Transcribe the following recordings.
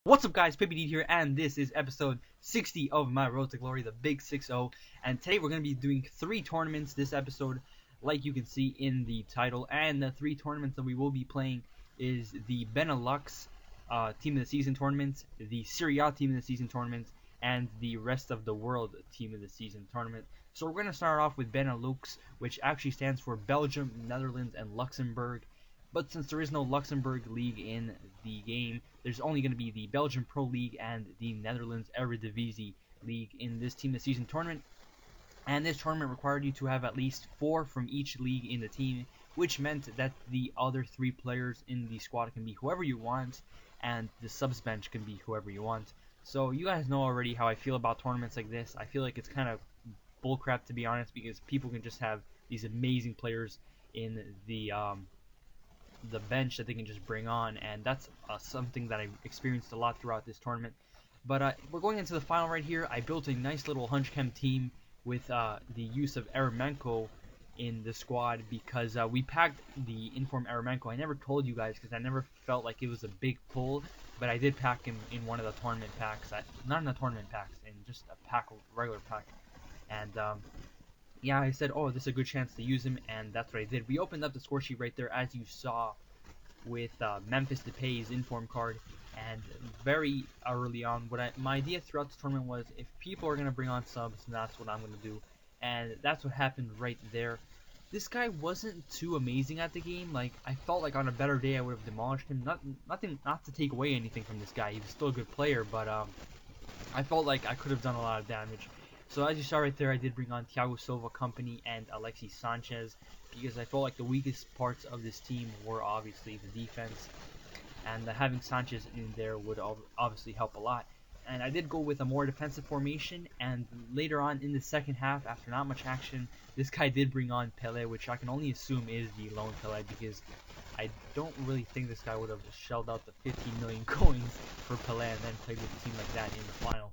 What's up, guys? Pippy here, and this is episode 60 of my Road to Glory, the Big 6-0. And today we're going to be doing 3 tournaments this episode, like you can see in the title. And the 3 tournaments that we will be playing is the Benelux Team of the Season tournament, the Serie A Team of the Season tournament, and the Rest of the World Team of the Season tournament. So we're going to start off with Benelux, which actually stands for Belgium, Netherlands, and Luxembourg. But since there is no Luxembourg League in the game, there's only going to be the Belgian Pro League and the Netherlands Eredivisie League in this Team of the Season tournament. And this tournament required you to have at least 4 from each league in the team, which meant that the other 3 players in the squad can be whoever you want, and the subs bench can be whoever you want. So you guys know already how I feel about tournaments like this. I feel like it's kind of bullcrap, to be honest, because people can just have these amazing players in the bench that they can just bring on, and that's something that I experienced a lot throughout this tournament. But we're going into the final right here. I built a nice little Hunchchem team with the use of Eremenko in the squad because we packed the Inform Eremenko. I never told you guys because I never felt like it was a big pull, but I did pack him in one of the tournament packs. Not in the tournament packs, in just a regular pack. And yeah, I said, oh, this is a good chance to use him, and that's what I did. We opened up the score sheet right there, as you saw, with Memphis Depay's inform card, and very early on, my idea throughout the tournament was, if people are going to bring on subs, that's what I'm going to do, and that's what happened right there. This guy wasn't too amazing at the game. Like, I felt like on a better day I would have demolished him. Not to take away anything from this guy, he was still a good player, but I felt like I could have done a lot of damage. So as you saw right there, I did bring on Thiago Silva, Company, and Alexis Sanchez because I felt like the weakest parts of this team were obviously the defense, and having Sanchez in there would obviously help a lot. And I did go with a more defensive formation, and later on in the second half, after not much action, this guy did bring on Pele, which I can only assume is the lone Pele because I don't really think this guy would have shelled out the 15 million coins for Pele and then played with a team like that in the final.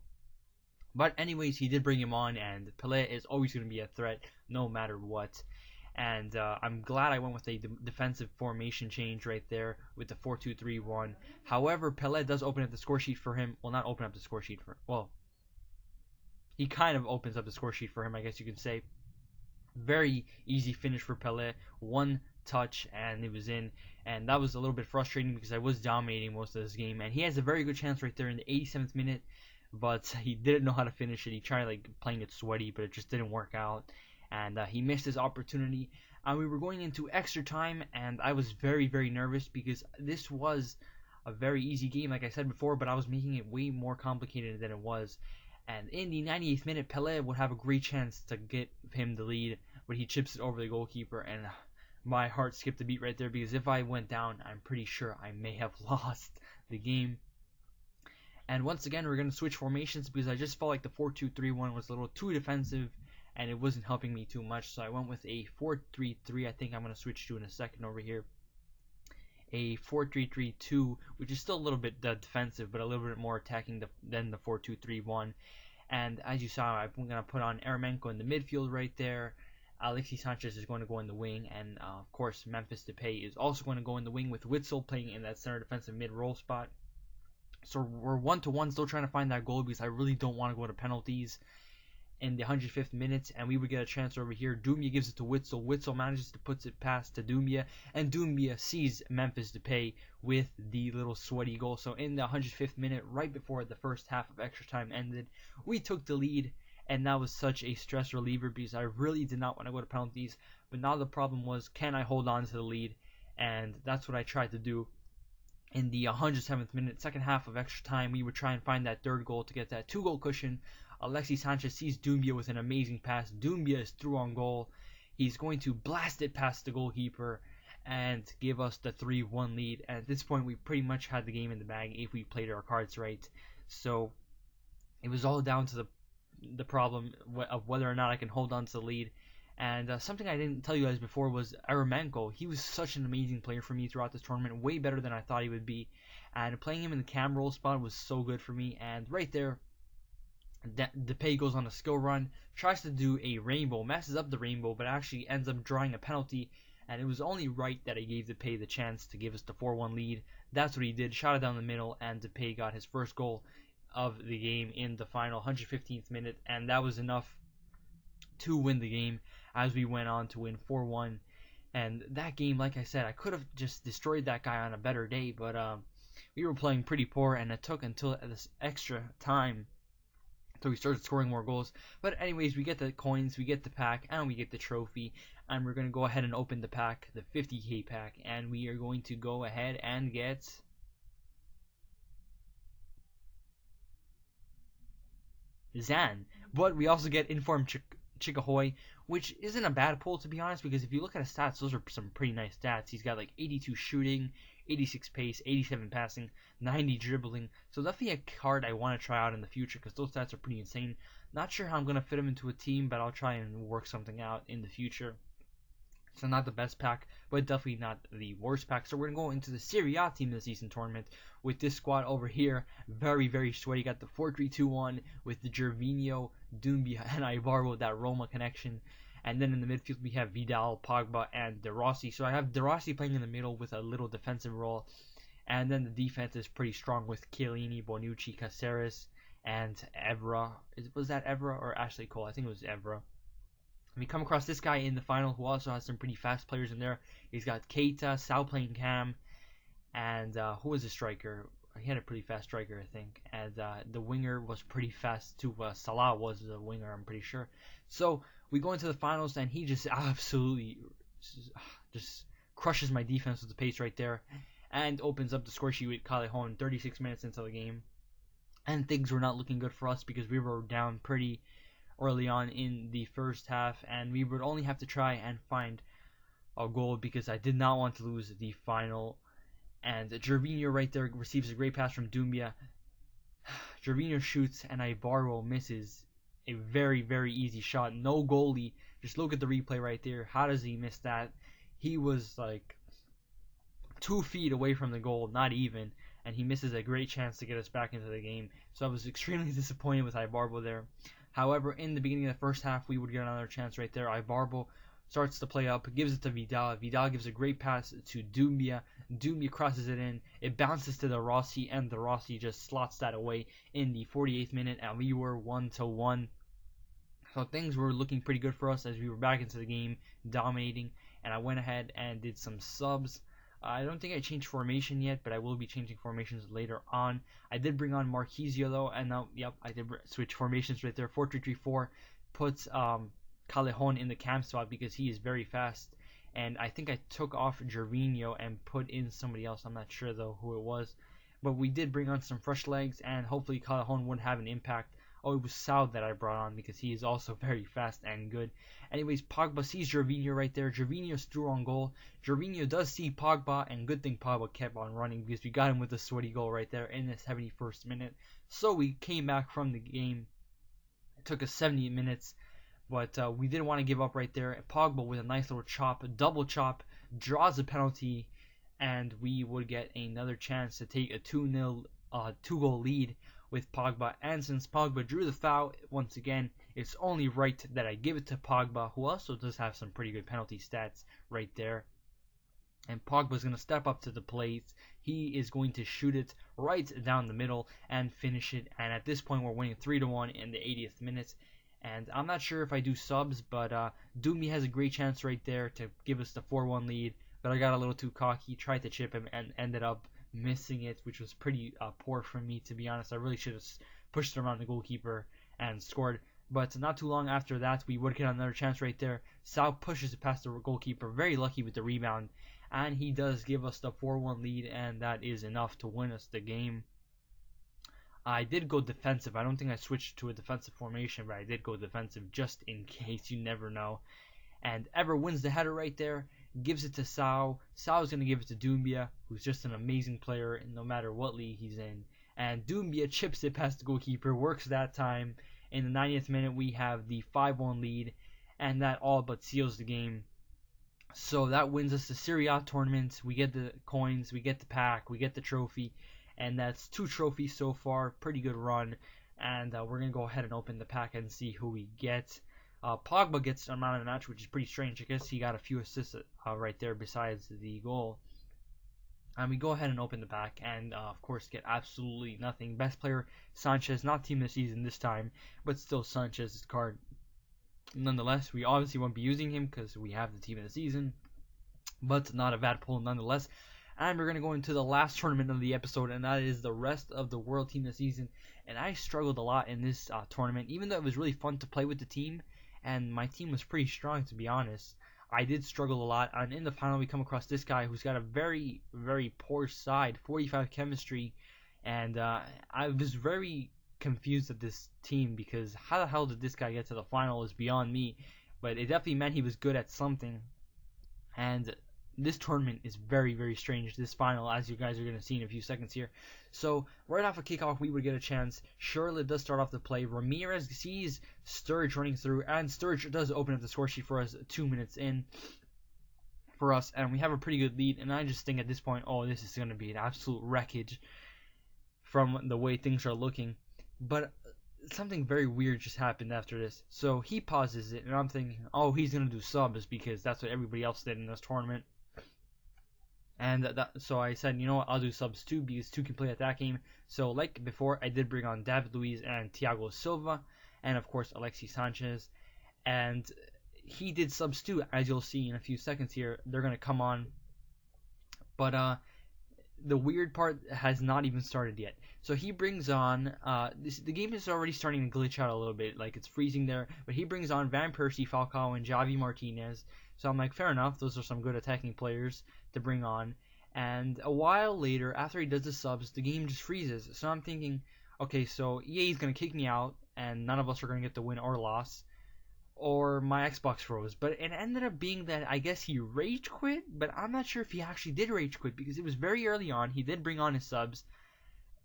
But anyways, he did bring him on, and Pele is always going to be a threat no matter what. And I'm glad I went with a defensive formation change right there with the 4-2-3-1. However, Pele does open up the score sheet for him. Well, not open up the score sheet for... Well, he kind of opens up the score sheet for him, I guess you could say. Very easy finish for Pele. 1 touch, and it was in. And that was a little bit frustrating because I was dominating most of this game. And he has a very good chance right there in the 87th minute. But he didn't know how to finish it. He tried like playing it sweaty, but it just didn't work out, and he missed his opportunity. We were going into extra time, and I was very, very nervous because this was a very easy game, like I said before, but I was making it way more complicated than it was. And in the 98th minute, Pele would have a great chance to get him the lead, but he chips it over the goalkeeper, and my heart skipped a beat right there because if I went down, I'm pretty sure I may have lost the game. And once again, we're going to switch formations because I just felt like the 4-2-3-1 was a little too defensive and it wasn't helping me too much. So I went with a 4-3-3. I think I'm going to switch to in a second over here. A 4-3-3-2, which is still a little bit defensive, but a little bit more attacking than the 4-2-3-1. And as you saw, I'm going to put on Eremenko in the midfield right there. Alexis Sanchez is going to go in the wing, and of course, Memphis Depay is also going to go in the wing with Witsel playing in that center defensive mid-roll spot. So we're 1-1, still trying to find that goal because I really don't want to go to penalties in the 105th minute, and we would get a chance over here. Doumbia gives it to Witsel. Witsel manages to put it past to Doumbia, and Doumbia sees Memphis Depay with the little sweaty goal. So in the 105th minute, right before the first half of extra time ended, we took the lead, and that was such a stress reliever because I really did not want to go to penalties. But now the problem was, can I hold on to the lead? And that's what I tried to do. In the 107th minute, second half of extra time, we would try and find that third goal to get that 2-goal cushion. Alexis Sanchez sees Doumbia with an amazing pass. Doumbia is through on goal. He's going to blast it past the goalkeeper and give us the 3-1 lead. And at this point, we pretty much had the game in the bag if we played our cards right. So it was all down to the problem of whether or not I can hold on to the lead. And something I didn't tell you guys before was Eremenko. He was such an amazing player for me throughout this tournament, way better than I thought he would be. And playing him in the cam roll spot was so good for me. And right there, Depay goes on a skill run, tries to do a rainbow, messes up the rainbow, but actually ends up drawing a penalty. and it was only right that I gave Depay the chance to give us the 4-1 lead. That's what he did, shot it down the middle, and Depay got his first goal of the game in the final 115th minute, and that was enough to win the game as we went on to win 4-1. And that game, like I said, I could have just destroyed that guy on a better day, but we were playing pretty poor, and it took until this extra time so we started scoring more goals. But anyways, we get the coins, we get the pack, and we get the trophy. And we're going to go ahead and open the pack, the 50k pack. And we are going to go ahead and get Zan. But we also get Informed Chikahoy, which isn't a bad pull, to be honest, because if you look at his stats, those are some pretty nice stats. He's got like 82 shooting, 86 pace, 87 passing, 90 dribbling. So definitely a card I want to try out in the future because those stats are pretty insane. Not sure how I'm going to fit him into a team, but I'll try and work something out in the future. So not the best pack, but definitely not the worst pack. So we're going to go into the Serie A team this season tournament with this squad over here. Very, very sweaty. You got the 4-3-2-1 with the Gervinho, Doumbia, and Ibarbo, that Roma connection. And then in the midfield we have Vidal, Pogba, and De Rossi. So I have De Rossi playing in the middle with a little defensive role. And then the defense is pretty strong with Chiellini, Bonucci, Caceres, and Evra. Was that Evra or Ashley Cole? I think it was Evra. We come across this guy in the final who also has some pretty fast players in there. He's got Keita, Sal playing Cam, and who was the striker? He had a pretty fast striker, I think. And the winger was pretty fast too. Salah was the winger, I'm pretty sure. So we go into the finals, and he just absolutely just crushes my defense with the pace right there, and opens up the score sheet with Callejon 36 minutes into the game. And things were not looking good for us because we were down pretty early on in the first half, and we would only have to try and find a goal because I did not want to lose the final. And Gervinho right there receives a great pass from Doumbia. Gervinho shoots, and Ibarbo misses a very, very easy shot. No goalie. Just look at the replay right there. How does he miss that? He was like 2 feet away from the goal, not even, and he misses a great chance to get us back into the game. So I was extremely disappointed with Ibarbo there. However, in the beginning of the first half, we would get another chance right there. Ibarbo starts to play up, gives it to Vidal. Vidal gives a great pass to Doumbia. Doumbia crosses it in. It bounces to De Rossi, and De Rossi just slots that away in the 48th minute, and we were 1-1. So things were looking pretty good for us as we were back into the game, dominating. And I went ahead and did some subs. I don't think I changed formation yet, but I will be changing formations later on. I did bring on Marquisio though, and now, yep, I did switch formations right there. 4-3-3-4 puts Callejon in the cam spot because he is very fast. And I think I took off Gervinho and put in somebody else. I'm not sure though who it was. But we did bring on some fresh legs, and hopefully Callejon wouldn't have an impact. Oh, it was Sal that I brought on because he is also very fast and good. Anyways, Pogba sees Gervinho right there. Gervinho's through on goal. Gervinho does see Pogba, and good thing Pogba kept on running because we got him with a sweaty goal right there in the 71st minute. So we came back from the game. It took us 70 minutes, but we didn't want to give up right there. Pogba with a nice little chop, double chop, draws a penalty, and we would get another chance to take a 2-0, 2-goal lead with Pogba. And since Pogba drew the foul, once again, it's only right that I give it to Pogba, who also does have some pretty good penalty stats right there. And Pogba's going to step up to the plate. He is going to shoot it right down the middle and finish it. And at this point, we're winning 3-1 in the 80th minute. And I'm not sure if I do subs, but Doumbia has a great chance right there to give us the 4-1 lead. But I got a little too cocky, tried to chip him, and ended up missing it, which was pretty poor for me, to be honest. I really should have pushed around the goalkeeper and scored. But not too long after that, we would get another chance right there. Sal pushes it past the goalkeeper, very lucky with the rebound, and he does give us the 4-1 lead, and that is enough to win us the game. I did go defensive. I don't think I switched to a defensive formation, but I did go defensive just in case. You never know. And Ever wins the header right there, gives it to Sal. Sal's going to give it to Doumbia, who's just an amazing player no matter what league he's in. And Doumbia chips it past the goalkeeper, works that time. In the 90th minute, we have the 5-1 lead, and that all but seals the game. So that wins us the Serie A tournament. We get the coins, we get the pack, we get the trophy, and that's 2 trophies so far. Pretty good run. And we're going to go ahead and open the pack and see who we get. Pogba gets a man of the match, which is pretty strange. I guess he got a few assists right there besides the goal. And we go ahead and open the pack, and of course get absolutely nothing. Best player Sanchez, not team of the season this time, but still Sanchez's card. Nonetheless, we obviously won't be using him because we have the team of the season, but not a bad pull nonetheless. And we're going to go into the last tournament of the episode, and that is the rest of the World Team of the Season. And I struggled a lot in this tournament, even though it was really fun to play with the team, and my team was pretty strong, to be honest. I did struggle a lot, and in the final we come across this guy who's got a very, very poor side, 45 chemistry, and I was very confused at this team because how the hell did this guy get to the final is beyond me, but it definitely meant he was good at something. And this tournament is very, very strange, this final, as you guys are going to see in a few seconds here. So, right off a kickoff, we would get a chance. Charlotte does start off the play. Ramirez sees Sturridge running through, and Sturridge does open up the score sheet for us 2 minutes in for us, and we have a pretty good lead. And I just think at this point, oh, this is going to be an absolute wreckage from the way things are looking. But something very weird just happened after this. So he pauses it, and I'm thinking, oh, he's going to do subs because that's what everybody else did in this tournament. And so I said, you know what, I'll do subs too because two can play at that game. So like before, I did bring on David Luiz and Thiago Silva, and of course Alexis Sanchez. And he did subs too, as you'll see in a few seconds here. They're going to come on. But the weird part has not even started yet. So he brings on, the game is already starting to glitch out a little bit, like it's freezing there, but he brings on Van Persie, Falcao, and Javi Martinez. So I'm like, fair enough, those are some good attacking players to bring on. And a while later, after he does the subs, the game just freezes. So I'm thinking, okay, so EA is going to kick me out, and none of us are going to get the win or loss. Or my Xbox froze. But it ended up being that I guess he rage quit, but I'm not sure if he actually did rage quit because it was very early on. He did bring on his subs.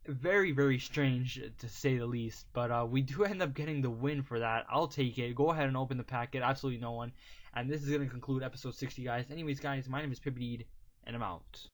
Very, very strange to say the least. But we do end up getting the win for that. I'll take it. Go ahead and open the packet. Absolutely no one. And this is going to conclude episode 60, guys. Anyways, guys, my name is Pippedeed, and I'm out.